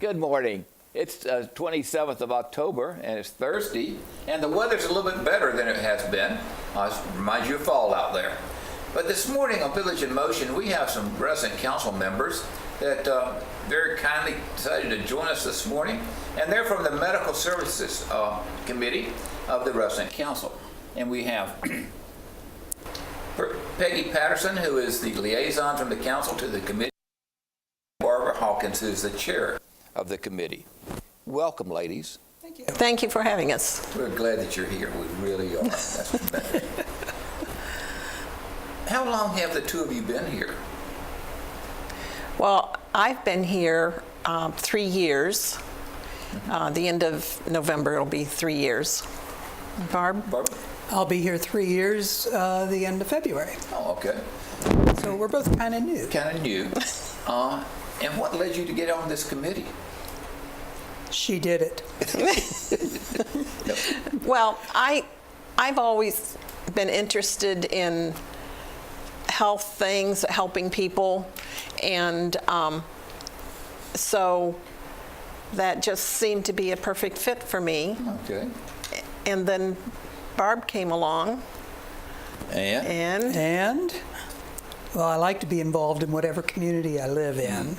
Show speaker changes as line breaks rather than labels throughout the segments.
Good morning. It's 27th of October, and it's Thursday, and the weather's a little bit better than it has been. Reminds you of fall out there. But this morning on Village in Motion, we have some resident council members that very kindly decided to join us this morning, and they're from the Medical Services Committee of the Resident Council. And we have Peggy Patterson, who is the liaison from the council to the committee, Barbara Hawkins, who is the chair of the committee. Welcome, ladies.
Thank you.
Thank you for having us.
We're glad that you're here. We really are. That's tremendous. How long have the two of you been here?
Well, I've been here 3 years. The end of November, it'll be 3 years. Barb?
Barbara?
I'll be here 3 years, the end of February.
Oh, okay.
So we're both kind of new.
Kind of new. And what led you to get on this committee?
She did it.
Well, I've always been interested in health things, helping people, and so that just seemed to be a perfect fit for me.
Okay.
And then Barb came along,
And, well, I like to be involved in whatever community I live in.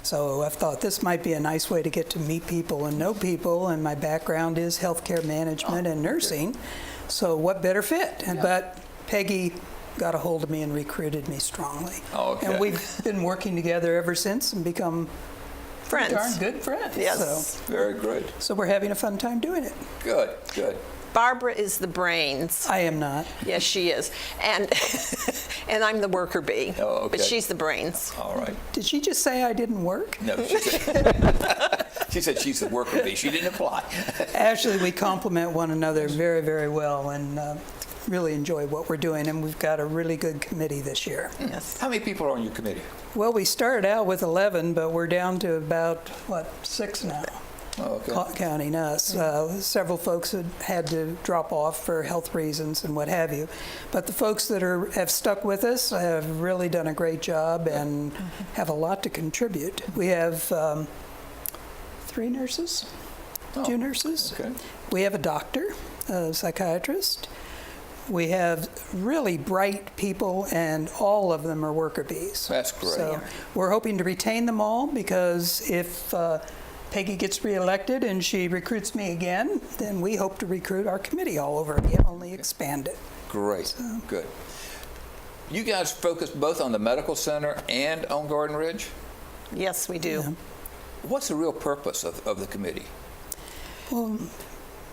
So I've thought this might be a nice way to get to meet people and know people, and my background is healthcare management and nursing. So what better fit?
Yeah.
But Peggy got a hold of me and recruited me strongly.
Oh, okay.
And we've been working together ever since and become
friends.
darn good friends.
Yes.
Very good.
So we're having a fun time doing it.
Good, good.
Barbara is the brains.
I am not.
Yes, she is. And and I'm the worker bee.
Oh, okay.
But she's the brains.
All right.
Did she just say I didn't work?
No, she said she's the worker bee. She didn't apply.
Actually, we complement one another very, very well, and really enjoy what we're doing, and we've got a really good committee this year.
Yes.
How many people are on your committee?
Well, we started out with 11, but we're down to about, 6 now,
Oh, okay.
counting us. Several folks had to drop off for health reasons and what have you. But the folks that have stuck with us have really done a great job and have a lot to contribute. We have 3 nurses, 2 nurses.
Okay.
We have a doctor, a psychiatrist. We have really bright people, and all of them are worker bees.
That's great.
So we're hoping to retain them all, because if Peggy gets reelected and she recruits me again, then we hope to recruit our committee all over again, only expand it.
Great.
So.
Good. You guys focus both on the medical center and on Garden Ridge?
Yes, we do.
Yeah.
What's the real purpose of the committee?
Well,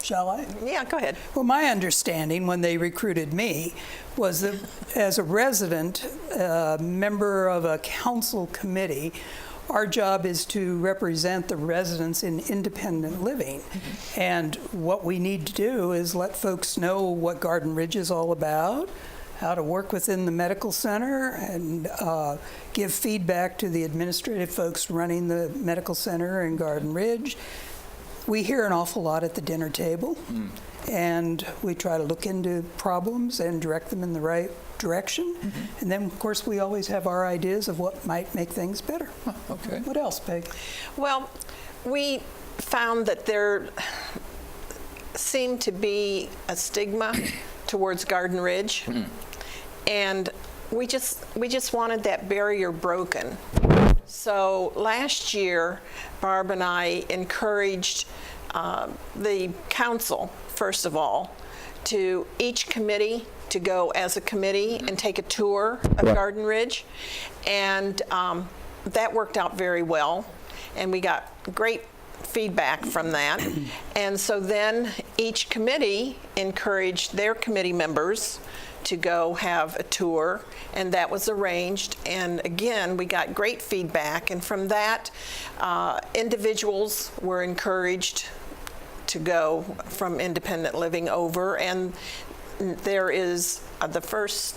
shall I?
Yeah, go ahead.
Well, my understanding when they recruited me was that as a resident, member of a council committee, our job is to represent the residents in independent living. Mm-hmm. And what we need to do is let folks know what Garden Ridge is all about, how to work within the medical center, and give feedback to the administrative folks running the medical center in Garden Ridge. We hear an awful lot at the dinner table, and we try to look into problems and direct them in the right direction. Mm-hmm. And then, of course, we always have our ideas of what might make things better.
Huh, okay.
What else, Peg?
Well, we found that there seemed to be a stigma towards Garden Ridge, and we just wanted that barrier broken. So last year, Barb and I encouraged the council, first of all, to each committee to go as a committee and take a tour of Garden Ridge. And that worked out very well. And we got great feedback from that. And so then each committee encouraged their committee members to go have a tour, and that was arranged. And again, we got great feedback, and from that, individuals were encouraged to go from independent living over, and there is the first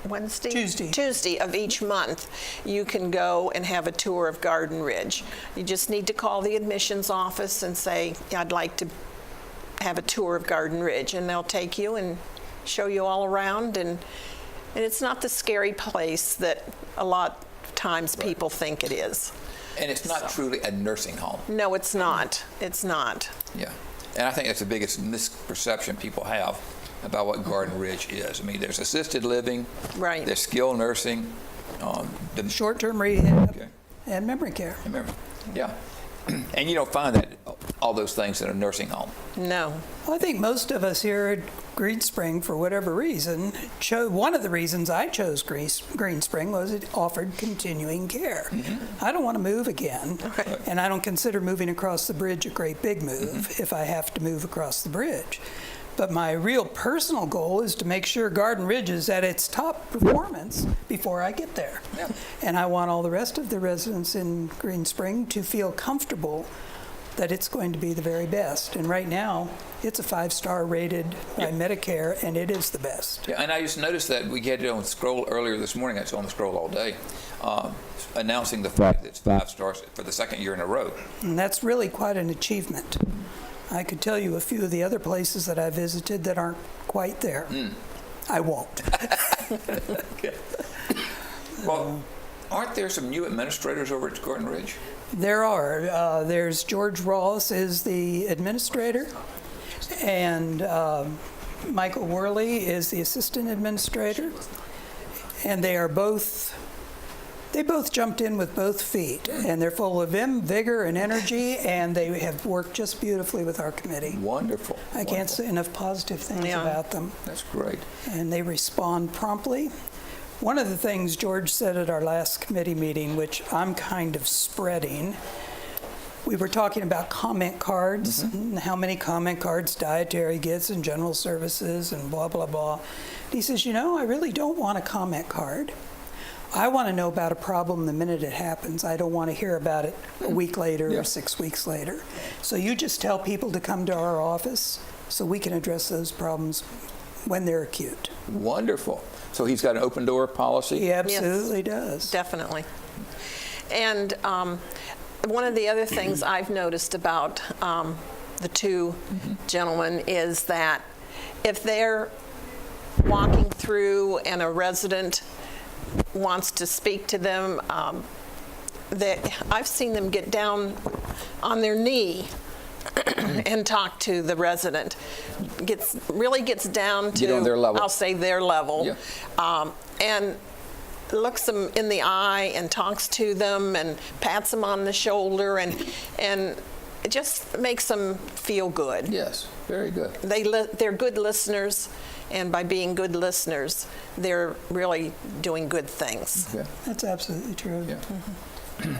Tuesday of each month, you can go and have a tour of Garden Ridge. You just need to call the admissions office and say, I'd like to have a tour of Garden Ridge, and they'll take you and show you all around, and it's not the scary place that a lot of times people think it is.
And it's not truly a nursing home.
No, it's not. It's not.
Yeah. And I think that's the biggest misperception people have about what Garden Ridge is. I mean, there's assisted living,
Right.
there's skilled nursing,
Short-term rehab
Okay.
and memory care.
remember, yeah. And you don't find that all those things in a nursing home.
No.
Well, I think most of us here at Green Spring, for whatever reason, one of the reasons I chose Green Spring was it offered continuing care. I don't want to move again, and I don't consider moving across the bridge a great big move if I have to move across the bridge. But my real personal goal is to make sure Garden Ridge is at its top performance before I get there.
Yeah.
And I want all the rest of the residents in Green Spring to feel comfortable that it's going to be the very best. And right now, it's a 5-star rated by Medicare, and it is the best.
Yeah, and I just noticed that we had it on the scroll earlier this morning. It's on the scroll all day, announcing the fact that it's 5 stars for the second year in a row.
And that's really quite an achievement. I could tell you a few of the other places that I visited that aren't quite there. I won't.
Okay. Well, aren't there some new administrators over at Garden Ridge?
There are. There's George Rawls is the administrator, and Michael Worley is the assistant administrator. And they both jumped in with both feet, and they're full of vim, vigor, and energy, and they have worked just beautifully with our committee.
Wonderful.
I can't say enough positive things
Yeah.
about them.
That's great.
And they respond promptly. One of the things George said at our last committee meeting, which I'm kind of spreading, we were talking about comment cards, and how many comment cards dietary gets and general services and blah, blah, blah. He says, you know, I really don't want a comment card. I want to know about a problem the minute it happens. I don't want to hear about it a week later
Yeah.
or 6 weeks later. So you just tell people to come to our office so we can address those problems when they're acute.
Wonderful. So he's got an open door policy?
He absolutely does.
Definitely. And one of the other things I've noticed about the two gentlemen is that if they're walking through and a resident wants to speak to them, I've seen them get down on their knee and talk to the resident. Really gets down to,
Get on their level.
I'll say their level,
Yeah.
and looks them in the eye and talks to them and pats them on the shoulder, and it just makes them feel good.
Yes, very good.
They're good listeners, and by being good listeners, they're really doing good things.
Okay.
That's absolutely true.
Yeah.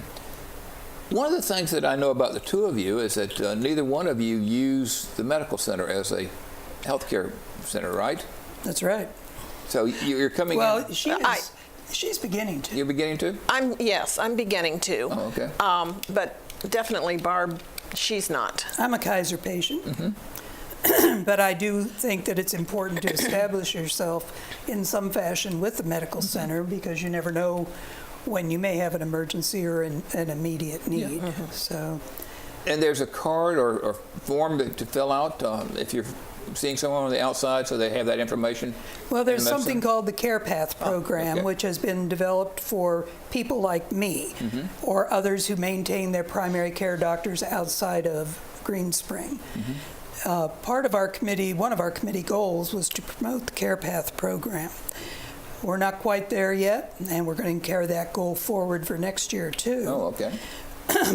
One of the things that I know about the two of you is that neither one of you use the medical center as a healthcare center, right?
That's right.
So you're coming
Well,
in.
she's beginning to.
You're beginning to?
I'm beginning to.
Oh, okay.
But definitely Barb, she's not.
I'm a Kaiser patient, but I do think that it's important to establish yourself in some fashion with the medical center, because you never know when you may have an emergency or an immediate need. So,
And there's a card or form to fill out if you're seeing someone on the outside, so they have that information?
well, there's
in the
something
medicine?
called the Care Path program,
okay.
which has been developed for people like me or others who maintain their primary care doctors outside of Green Spring. Part of our committee, one of our committee goals was to promote the Care Path program. We're not quite there yet, and we're going to carry that goal forward for next year too.
Oh, okay.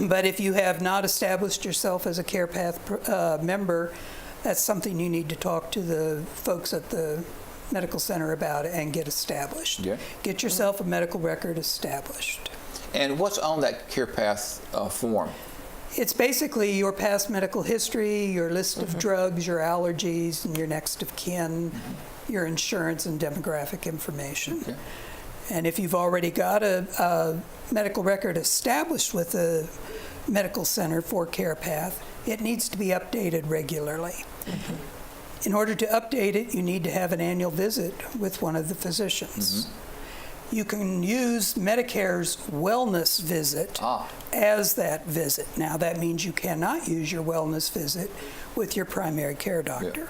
But if you have not established yourself as a Care Path member, that's something you need to talk to the folks at the medical center about and get established.
Yeah.
Get yourself a medical record established.
And what's on that Care Path form?
It's basically your past medical history, your list of drugs, your allergies, and your next of kin, your insurance and demographic information.
Okay.
And if you've already got a medical record established with the medical center for Care Path, it needs to be updated regularly. In order to update it, you need to have an annual visit with one of the physicians. You can use Medicare's wellness visit as that visit. Now, that means you cannot use your wellness visit with your primary care doctor.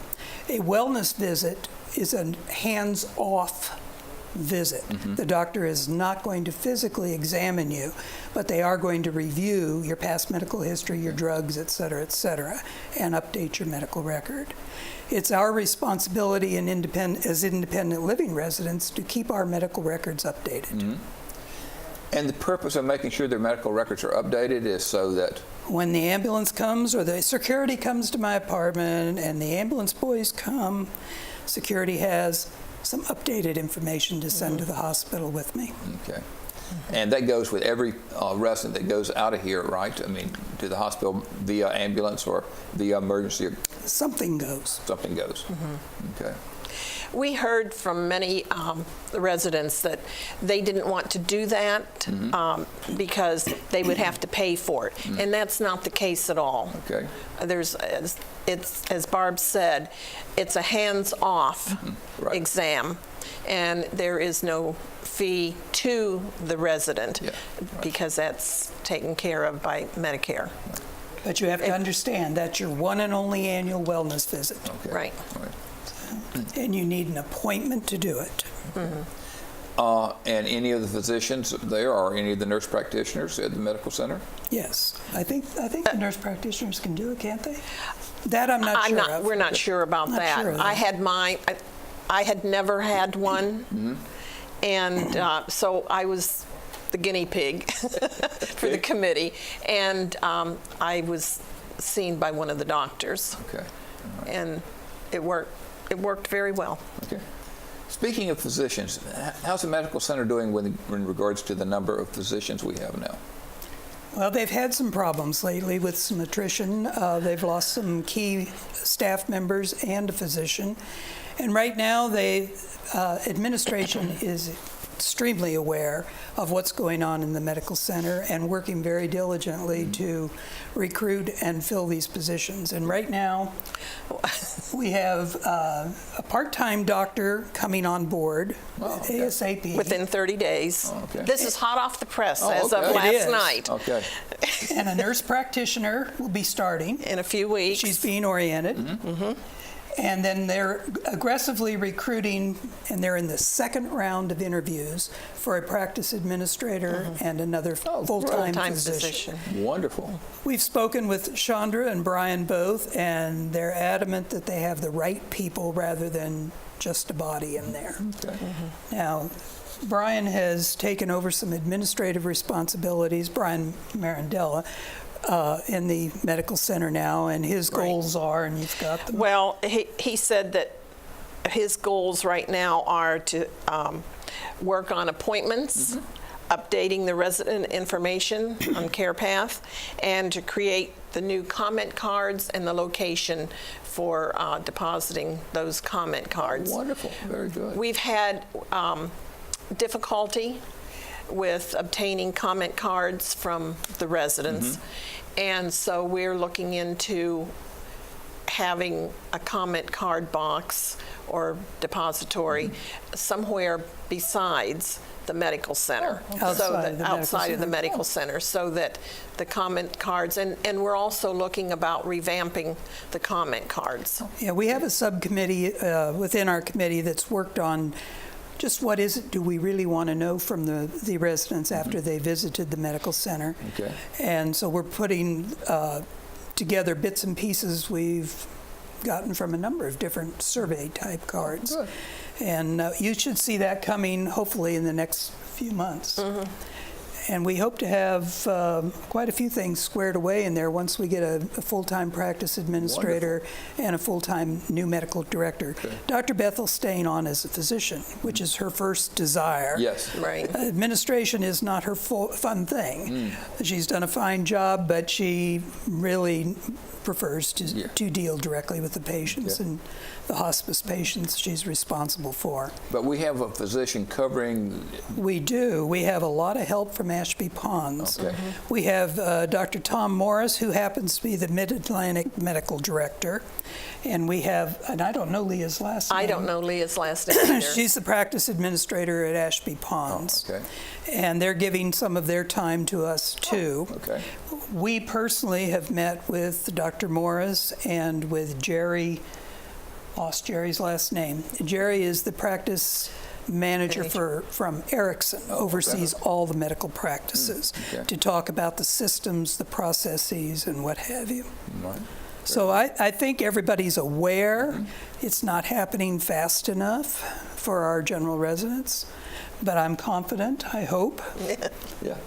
A wellness visit is a hands-off visit. The doctor is not going to physically examine you, but they are going to review your past medical history, your drugs, et cetera, and update your medical record. It's our responsibility as independent living residents to keep our medical records updated.
And the purpose of making sure their medical records are updated is so that
When the ambulance comes or the security comes to my apartment and the ambulance boys come, security has some updated information to send to the hospital with me.
okay. And that goes with every resident that goes out of here, right? I mean, to the hospital via ambulance or via emergency,
Something goes.
something goes. Okay.
We heard from many residents that they didn't want to do that because they would have to pay for it, and that's not the case at all.
Okay.
It's as Barb said, it's a hands-off
Right.
exam, and there is no fee to the resident
Yeah, right.
because that's taken care of by Medicare.
But you have to understand that's your one and only annual wellness visit,
Okay.
Right.
and you need an appointment to do it.
And any of the physicians there or any of the nurse practitioners at the medical center?
Yes, I think the nurse practitioners can do it, can't they? That I'm not sure of.
We're not sure about
Not
that.
sure of
I
that.
had mine. I had never had one, and so I was the guinea pig for the committee, and I was seen by one of the doctors,
Okay.
and it worked. It worked very well.
Okay. Speaking of physicians, how's the medical center doing in regards to the number of physicians we have now?
Well, they've had some problems lately with some attrition. They've lost some key staff members and a physician. And right now, administration is extremely aware of what's going on in the medical center and working very diligently to recruit and fill these positions. And right now, we have a part-time doctor coming on board ASAP.
Within 30 days.
Oh, okay.
This is hot off the press as
okay.
of
It
last
is.
night.
Okay.
And a nurse practitioner will be starting.
In a few weeks.
She's being oriented. And then they're aggressively recruiting, and they're in the second round of interviews for a practice administrator and another full-time
Full-time
physician.
physician.
Wonderful.
We've spoken with Chandra and Brian both, and they're adamant that they have the right people rather than just a body in there.
Okay.
Now, Brian has taken over some administrative responsibilities, Brian Marandella, in the medical center now, and his goals are, and you've got them.
Well, he said that his goals right now are to work on appointments, updating the resident information on CarePath, and to create the new comment cards and the location for depositing those comment cards.
Wonderful. Very good.
We've had difficulty with obtaining comment cards from the residents, and so we're looking into having a comment card box or depository somewhere besides the medical center, outside of the medical center, so that the comment cards, and we're also looking about revamping the comment cards.
Yeah, we have a subcommittee within our committee that's worked on just what is it do we really want to know from the residents after they visited the medical center.
Okay.
And so we're putting together bits and pieces we've gotten from a number of different survey type cards.
Good.
And you should see that coming hopefully in the next few months. And we hope to have quite a few things squared away in there once we get a full-time practice administrator and a full-time new medical director.
Okay.
Dr. Bethel's staying on as a physician, which is her first desire.
Yes.
Right.
Administration is not her fun thing. She's done a fine job, but she really prefers to deal directly with the patients and the hospice patients she's responsible for.
But we have a physician covering.
We do. We have a lot of help from Ashby Ponds.
Okay.
We have Dr. Tom Morris, who happens to be the Mid-Atlantic Medical Director. And we have, and I don't know Leah's last name.
I don't know Leah's last name either.
She's the practice administrator at Ashby Ponds.
Okay.
And they're giving some of their time to us, too.
Okay.
We personally have met with Dr. Morris and with Jerry, lost Jerry's last name. Jerry is the practice manager from Erickson, oversees all the medical practices,
Okay.
to talk about the systems, the processes, and what have you.
Right.
So I think everybody's aware. It's not happening fast enough for our general residents, but I'm confident, I hope.
Yeah.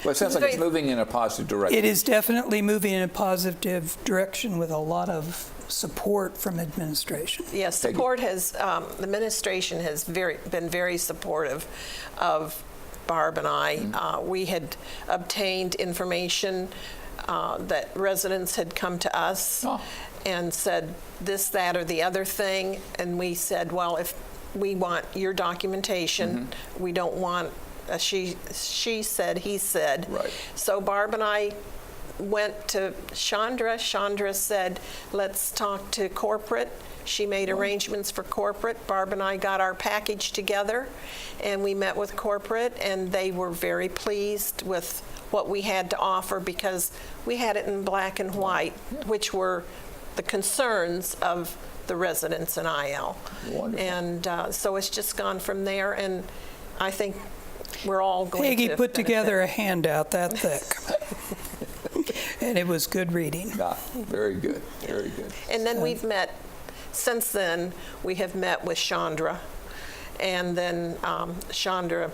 Well, it sounds like it's moving in a positive direction.
It is definitely moving in a positive direction with a lot of support from administration.
Yes, support has, the administration has been very supportive of Barb and I. We had obtained information that residents had come to us and said this, that, or the other thing, and we said, well, if we want your documentation, we don't want a she said, he said.
Right.
So Barb and I went to Chandra. Chandra said, let's talk to corporate. She made arrangements for corporate. Barb and I got our package together, and we met with corporate, and they were very pleased with what we had to offer because we had it in black and white, which were the concerns of the residents in IL.
Wonderful.
And so it's just gone from there, and I think we're all going to
Peggy put
benefit.
together a handout that thick, and it was good reading.
Very good. Very good.
And then we've met, since then, we have met with Chandra, and then Chandra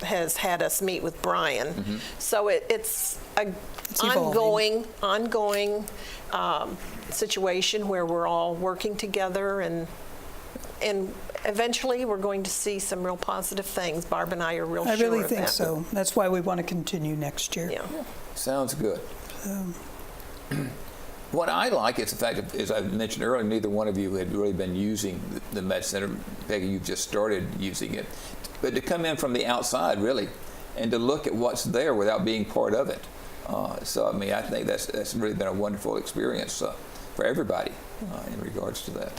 has had us meet with Brian. So it's an
evolving.
ongoing situation where we're all working together, and eventually we're going to see some real positive things. Barb and I are real
I
sure
really
of
think
that.
so. That's why we want to continue next year.
Yeah.
Sounds good. What I like is the fact that, as I mentioned earlier, neither one of you had really been using the Med Center. Peggy, you've just started using it. But to come in from the outside, really, and to look at what's there without being part of it. So, I mean, I think that's really been a wonderful experience for everybody in regards to that.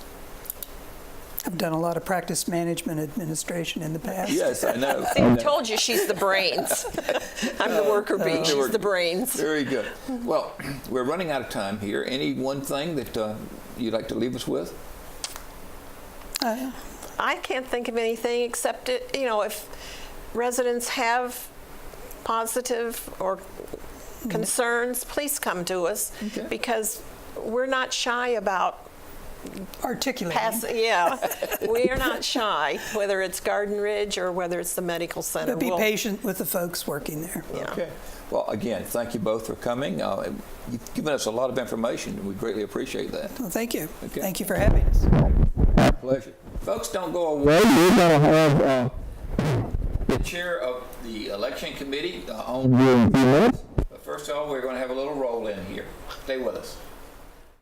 I've done a lot of practice management administration in the past.
Yes, I know.
See, I told you she's the brains. I'm the worker bee. She's the brains.
Very good. Well, we're running out of time here. Any one thing that you'd like to leave us with?
I can't think of anything except if residents have positive or concerns, please come to us because we're not shy about
Articulating.
we are not shy, whether it's Garden Ridge or whether it's the medical center.
But be patient with the folks working there.
Yeah.
Okay. Well, again, thank you both for coming. You've given us a lot of information, and we greatly appreciate that.
Well, thank you.
Okay.
Thank you for having us.
My pleasure. Folks, don't go away. We're going to have the chair of the election committee on here in a few minutes. But first of all, we're going to have a little roll in here. Stay with us.